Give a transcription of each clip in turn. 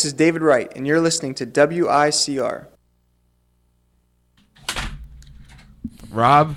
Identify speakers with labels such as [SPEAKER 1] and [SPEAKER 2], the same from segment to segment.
[SPEAKER 1] This is David Wright, and you're listening to WICR.
[SPEAKER 2] Rob,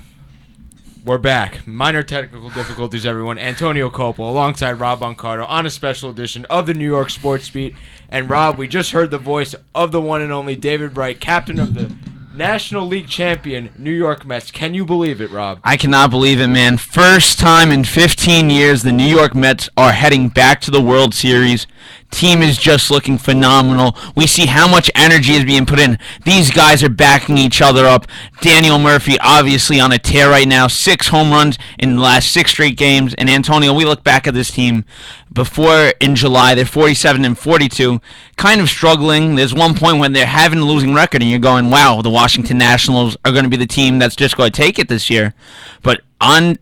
[SPEAKER 2] we're back. Minor technical difficulties, everyone. Antonio Coppola alongside Rob Boncardo on a special edition of the New York Sports Beat. And Rob, we just heard the voice of the one and only David Wright, captain of the National League champion New York Mets. Can you believe it, Rob?
[SPEAKER 3] I cannot believe it, man. First time in 15 years the New York Mets are heading back to the World Series. Team is just looking phenomenal. We see how much energy is being put in. These guys are backing each other up. Daniel Murphy obviously on a tear right now. 6 home runs in the last 6 straight games. And Antonio, we look back at this team before in July. They're 47 and 42, kind of struggling. There's one point when they're having a losing record and you're going, wow, the Washington Nationals are going to be the team that's just going to take it this year. But at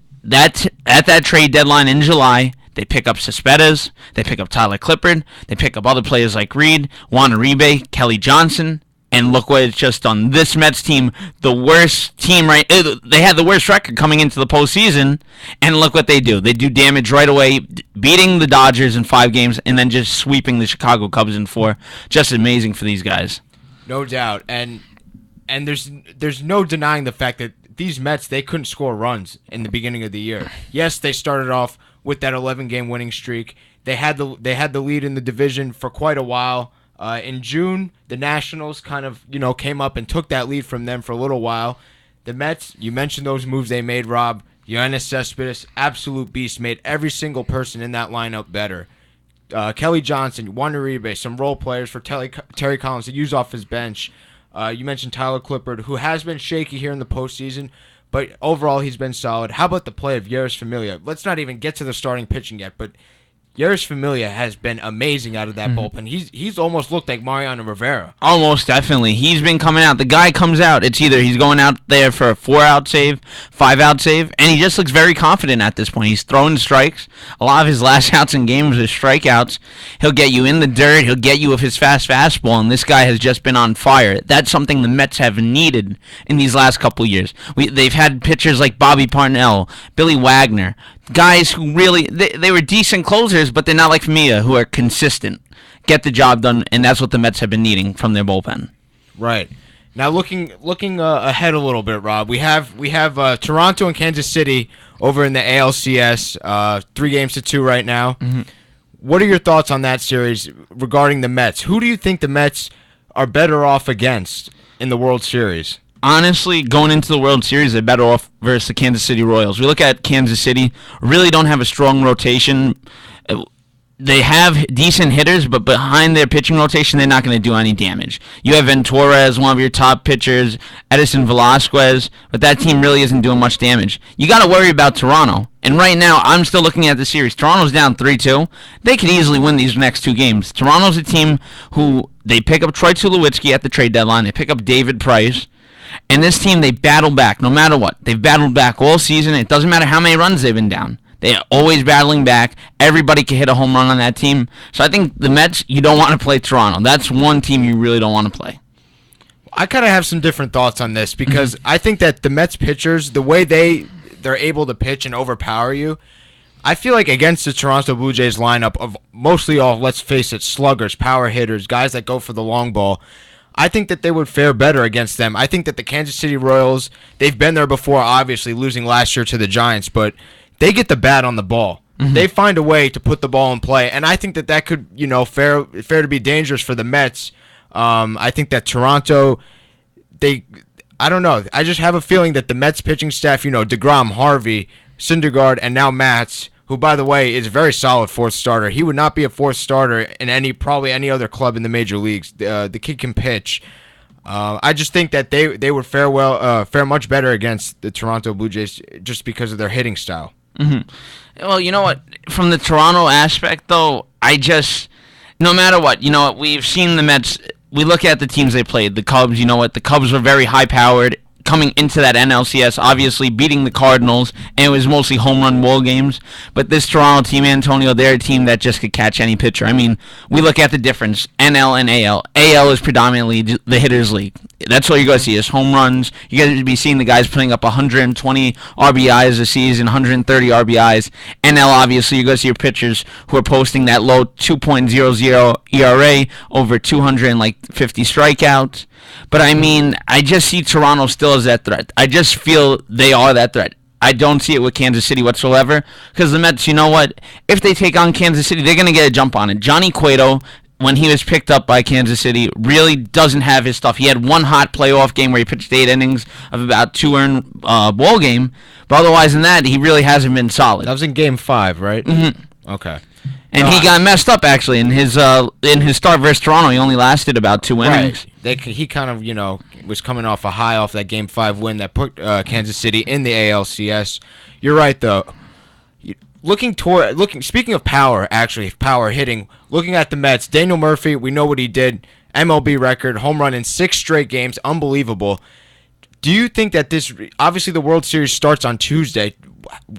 [SPEAKER 3] that trade deadline in July, they pick up Cespedes, they pick up Tyler Clippard, they pick up other players like Reed, Juan Uribe, Kelly Johnson, and look what it's just done. This Mets team, the worst team, they had the worst record coming into the postseason, and look what they do. They do damage right away, beating the Dodgers in 5 games, and then just sweeping the Chicago Cubs in 4. Just amazing for these guys.
[SPEAKER 2] No doubt, and there's no denying the fact that these Mets, they couldn't score runs in the beginning of the year. Yes, they started off with that 11-game winning streak. They had the lead in the division for quite a while. In June, the Nationals kind of came up and took that lead from them for a little while. The Mets, you mentioned those moves they made, Rob. Yoenis Cespedes, absolute beast, made every single person in that lineup better. Kelly Johnson, Juan Uribe, some role players for Terry Collins to use off his bench. You mentioned Tyler Clippard, who has been shaky here in the postseason, but overall he's been solid. How about the play of Yeris Familia? Let's not even get to the starting pitching yet, but Yeris Familia has been amazing out of that bullpen. He's almost looked like Mariano Rivera.
[SPEAKER 3] Almost, definitely. He's been coming out. The guy comes out. It's either he's going out there for a 4-out save, 5-out save, and he just looks very confident at this point. He's throwing strikes. A lot of his last outs in games are strikeouts. He'll get you in the dirt. He'll get you with his fast fastball, and this guy has just been on fire. That's something the Mets have needed in these last couple of years. They've had pitchers like Bobby Parnell, Billy Wagner, guys who really, they were decent closers, but they're not like Mia, who are consistent, get the job done, and that's what the Mets have been needing from their bullpen.
[SPEAKER 2] Right. Now looking ahead a little bit, Rob, we have Toronto and Kansas City over in the ALCS, 3-2 right now. Mm-hmm. What are your thoughts on that series regarding the Mets? Who do you think the Mets are better off against in the World Series?
[SPEAKER 3] Honestly, going into the World Series, they're better off versus the Kansas City Royals. We look at Kansas City, really don't have a strong rotation. They have decent hitters, but behind their pitching rotation, they're not going to do any damage. You have Ventura as one of your top pitchers, Edison Velasquez, but that team really isn't doing much damage. You got to worry about Toronto. And right now, I'm still looking at the series. Toronto's down 3-2. They could easily win these next 2 games. Toronto's a team who they pick up Troy Tulowitzki at the trade deadline. They pick up David Price. And this team, they battle back no matter what. They've battled back all season. It doesn't matter how many runs they've been down. They're always battling back. Everybody can hit a home run on that team. So I think the Mets, you don't want to play Toronto. That's one team you really don't want to play.
[SPEAKER 2] I kind of have some different thoughts on this because I think that the Mets pitchers, the way they're able to pitch and overpower you, I feel like against the Toronto Blue Jays lineup of mostly all, let's face it, sluggers, power hitters, guys that go for the long ball, I think that they would fare better against them. I think that the Kansas City Royals, they've been there before, obviously, losing last year to the Giants, but they get the bat on the ball. Mm-hmm. They find a way to put the ball in play, and I think that could, fare to be dangerous for the Mets. I think that Toronto, I don't know. I just have a feeling that the Mets pitching staff, DeGrom, Harvey, Syndergaard, and now Matz, who, by the way, is a very solid 4th starter. He would not be a 4th starter in probably any other club in the major leagues. The kid can pitch. I just think that they would fare much better against the Toronto Blue Jays just because of their hitting style.
[SPEAKER 3] Mm-hmm. Well, you know what? From the Toronto aspect, though, no matter what, we've seen the Mets. We look at the teams they played. The Cubs, the Cubs were very high-powered. Coming into that NLCS, obviously beating the Cardinals, and it was mostly home run ball games. But this Toronto team, Antonio, they're a team that just could catch any pitcher. I mean, we look at the difference, NL and AL. AL is predominantly the hitters' league. That's all you're going to see is home runs. You're going to be seeing the guys putting up 120 RBIs a season, 130 RBIs. NL, obviously, you're going to see your pitchers who are posting that low 2.00 ERA over 250 strikeouts. But, I mean, I just see Toronto still as that threat. I just feel they are that threat. I don't see it with Kansas City whatsoever because the Mets, you know what? If they take on Kansas City, they're going to get a jump on it. Johnny Cueto, when he was picked up by Kansas City, really doesn't have his stuff. He had one hot playoff game where he pitched 8 innings of about 2 earned ball game, but otherwise than that, he really hasn't been solid.
[SPEAKER 2] That was in Game 5, right?
[SPEAKER 3] Mm-hmm.
[SPEAKER 2] Okay.
[SPEAKER 3] And he got messed up actually in his start versus Toronto. He only lasted about 2 innings.
[SPEAKER 2] He kind of was coming off a high off that Game 5 win that put Kansas City in the ALCS. You're right though. Speaking of power, power hitting. Looking at the Mets, Daniel Murphy, we know what he did. MLB record, home run in 6 straight games, unbelievable. Do you think that obviously the World Series starts on Tuesday?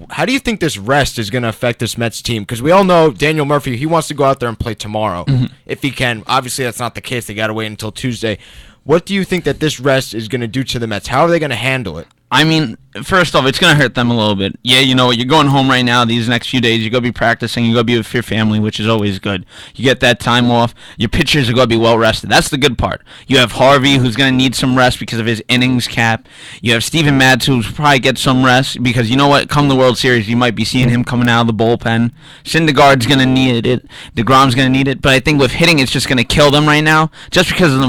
[SPEAKER 2] How do you think this rest is going to affect this Mets team? Because we all know Daniel Murphy, he wants to go out there and play tomorrow if he can. Obviously, that's not the case. They got to wait until Tuesday. What do you think that this rest is going to do to the Mets? How are they going to handle it?
[SPEAKER 3] I mean, first off, it's going to hurt them a little bit. Yeah, you know what? You're going home right now these next few days. You're going to be practicing. You're going to be with your family, which is always good. You get that time off. Your pitchers are going to be well rested. That's the good part. You have Harvey, who's going to need some rest because of his innings cap. You have Steven Matz, who's probably get some rest because you know what? Come the World Series, you might be seeing him coming out of the bullpen. Syndergaard's going to need it. DeGrom's going to need it. But I think with hitting, it's just going to kill them right now just because of the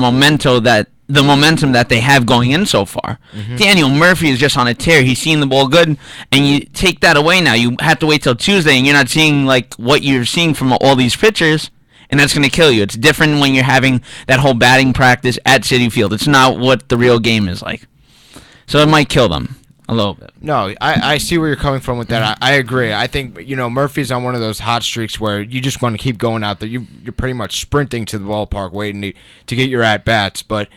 [SPEAKER 3] momentum that they have going in so far. Daniel Murphy is just on a tear. He's seeing the ball good, and you take that away now. You have to wait till Tuesday, and you're not seeing like what you're seeing from all these pitchers, and that's going to kill you. It's different when you're having that whole batting practice at Citi Field. It's not what the real game is like. So it might kill them a little bit.
[SPEAKER 2] No, I see where you're coming from with that. I agree. I think Murphy's on one of those hot streaks where you just want to keep going out there. You're pretty much sprinting to the ballpark waiting to get your at bats, but.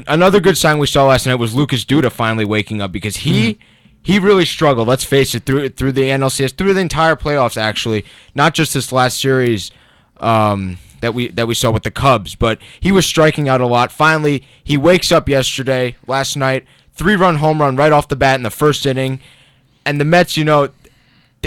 [SPEAKER 2] Another good sign we saw last night was Lucas Duda finally waking up because he really struggled. Let's face it, through the NLCS, through the entire playoffs actually, not just this last series that we saw with the Cubs, but he was striking out a lot. Finally, he wakes up last night, 3-run home run right off the bat in the first inning, and the Mets,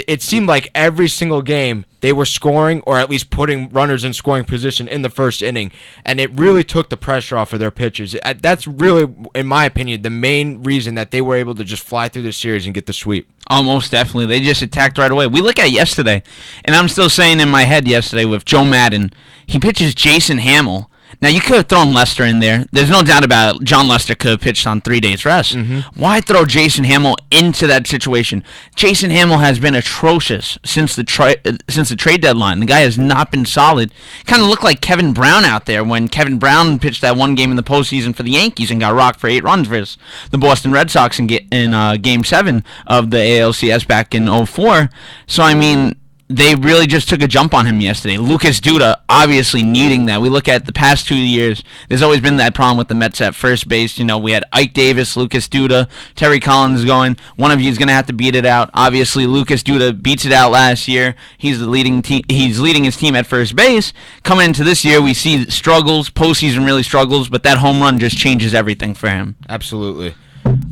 [SPEAKER 2] it seemed like every single game they were scoring or at least putting runners in scoring position in the first inning, and it really took the pressure off of their pitchers. That's really, in my opinion, the main reason that they were able to just fly through the series and get the sweep.
[SPEAKER 3] Oh, most definitely. They just attacked right away. We look at yesterday, and I'm still saying in my head yesterday with Joe Madden, he pitches Jason Hamill. Now, you could have thrown Lester in there. There's no doubt about it. John Lester could have pitched on 3 days rest. Why throw Jason Hamill into that situation? Jason Hamill has been atrocious since the trade deadline. The guy has not been solid. Kind of looked like Kevin Brown out there when Kevin Brown pitched that one game in the postseason for the Yankees and got rocked for 8 runs versus the Boston Red Sox in Game 7 of the ALCS back in 2004. So, I mean, they really just took a jump on him yesterday. Lucas Duda obviously needing that. We look at the past 2 years, there's always been that problem with the Mets at first base. We had Ike Davis, Lucas Duda, Terry Collins going. One of you is going to have to beat it out. Obviously, Lucas Duda beats it out last year. He's leading his team at first base. Coming into this year, we see struggles, postseason really struggles, but that home run just changes everything for him.
[SPEAKER 2] Absolutely.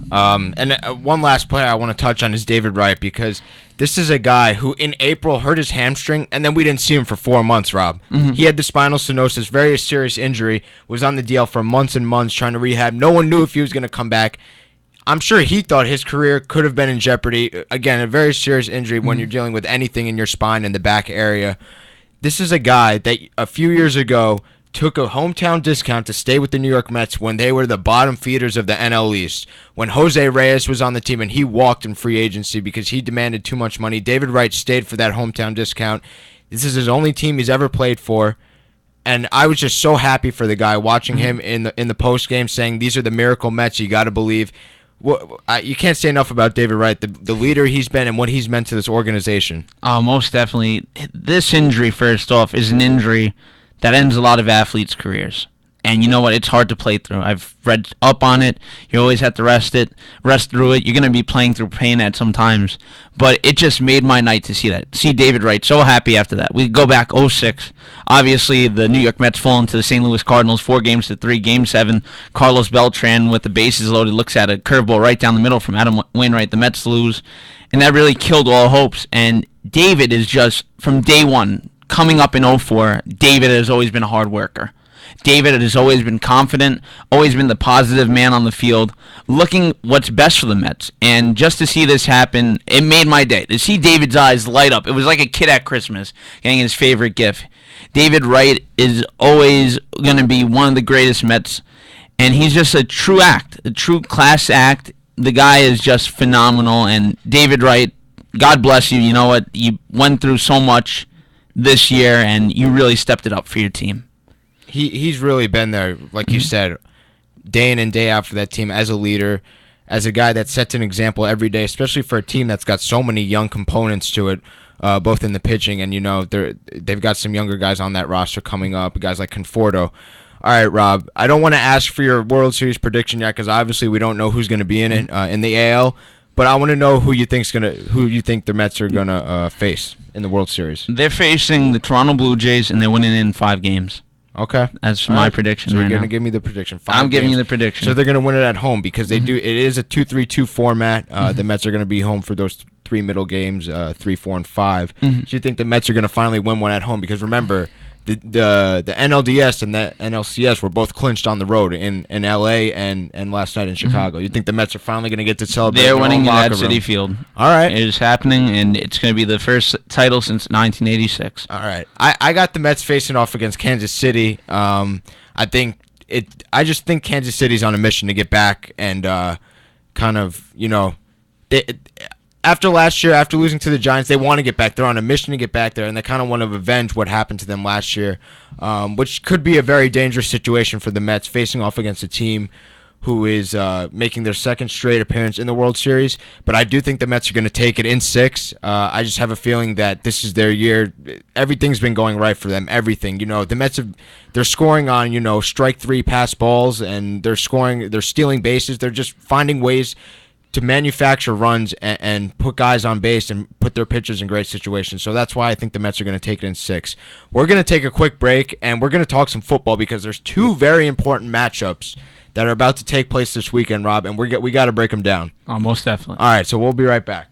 [SPEAKER 2] One last player I want to touch on is David Wright, because this is a guy who in April hurt his hamstring, and then we didn't see him for 4 months, Rob. He had the spinal stenosis, very serious injury, was on the DL for months and months trying to rehab. No one knew if he was going to come back. I'm sure he thought his career could have been in jeopardy. Again, a very serious injury when you're dealing with anything in your spine in the back area. This is a guy that a few years ago took a hometown discount to stay with the New York Mets when they were the bottom feeders of the NL East. When Jose Reyes was on the team and he walked in free agency because he demanded too much money, David Wright stayed for that hometown discount. This is his only team he's ever played for. And I was just so happy for the guy, watching him in the post game saying, "These are the miracle Mets. You got to believe." Well, you can't say enough about David Wright, the leader he's been and what he's meant to this organization.
[SPEAKER 3] Most definitely. This injury, first off, is an injury that ends a lot of athletes' careers. And you know what? It's hard to play through. I've read up on it. You always have to rest through it. You're going to be playing through pain at some times. But it just made my night to see that. See David Wright so happy after that. We go back 0-6. Obviously, the New York Mets fall into the St. Louis Cardinals 4-3. Game 7, Carlos Beltran with the bases loaded looks at a curveball right down the middle from Adam Wainwright. The Mets lose. And that really killed all hopes. And David is just, from day one, coming up in 04, David has always been a hard worker. David has always been confident, always been the positive man on the field, looking what's best for the Mets. And just to see this happen, it made my day. To see David's eyes light up, it was like a kid at Christmas getting his favorite gift. David Wright is always going to be one of the greatest Mets, and he's just a true act, a true class act. The guy is just phenomenal, and David Wright, God bless you. You know what? You went through so much this year, and you really stepped it up for your team.
[SPEAKER 2] He's really been there, like you said, day in and day out for that team as a leader, as a guy that sets an example every day, especially for a team that's got so many young components to it, both in the pitching and, they've got some younger guys on that roster coming up, guys like Conforto. All right, Rob, I don't want to ask for your World Series prediction yet because obviously we don't know who's going to be in it in the AL, but I want to know who you think the Mets are going to face in the World Series.
[SPEAKER 3] They're facing the Toronto Blue Jays, and they're winning in 5 games.
[SPEAKER 2] Okay.
[SPEAKER 3] That's my prediction
[SPEAKER 2] so
[SPEAKER 3] right
[SPEAKER 2] you're going
[SPEAKER 3] now.
[SPEAKER 2] to give me the prediction.
[SPEAKER 3] I'm giving you the prediction.
[SPEAKER 2] So they're going to win it at home because they do. It is a 2-3-2 format. The Mets are going to be home for those 3 middle games, 3, 4, and 5. So you think the Mets are going to finally win one at home? Because remember, the NLDS and the NLCS were both clinched on the road in LA and last night in Chicago. You think the Mets are finally going to get to celebrate?
[SPEAKER 3] They're winning
[SPEAKER 2] in
[SPEAKER 3] at Citi Field.
[SPEAKER 2] All right.
[SPEAKER 3] It is happening, and it's going to be the first title since 1986.
[SPEAKER 2] All right. I got the Mets facing off against Kansas City. I just think Kansas City's on a mission to get back and after last year, after losing to the Giants, they want to get back. They're on a mission to get back there, and they kind of want to avenge what happened to them last year, which could be a very dangerous situation for the Mets, facing off against a team who is making their second straight appearance in the World Series. But I do think the Mets are going to take it in 6. I just have a feeling that this is their year. Everything's been going right for them. Everything. The Mets they're scoring on strike 3 pass balls, and they're stealing bases. They're just finding ways to manufacture runs and put guys on base and put their pitchers in great situations. So that's why I think the Mets are going to take it in 6. We're going to take a quick break, and we're going to talk some football because there's 2 very important matchups that are about to take place this weekend, Rob, and we got to break them down.
[SPEAKER 3] Oh, most definitely.
[SPEAKER 2] All right, so we'll be right back.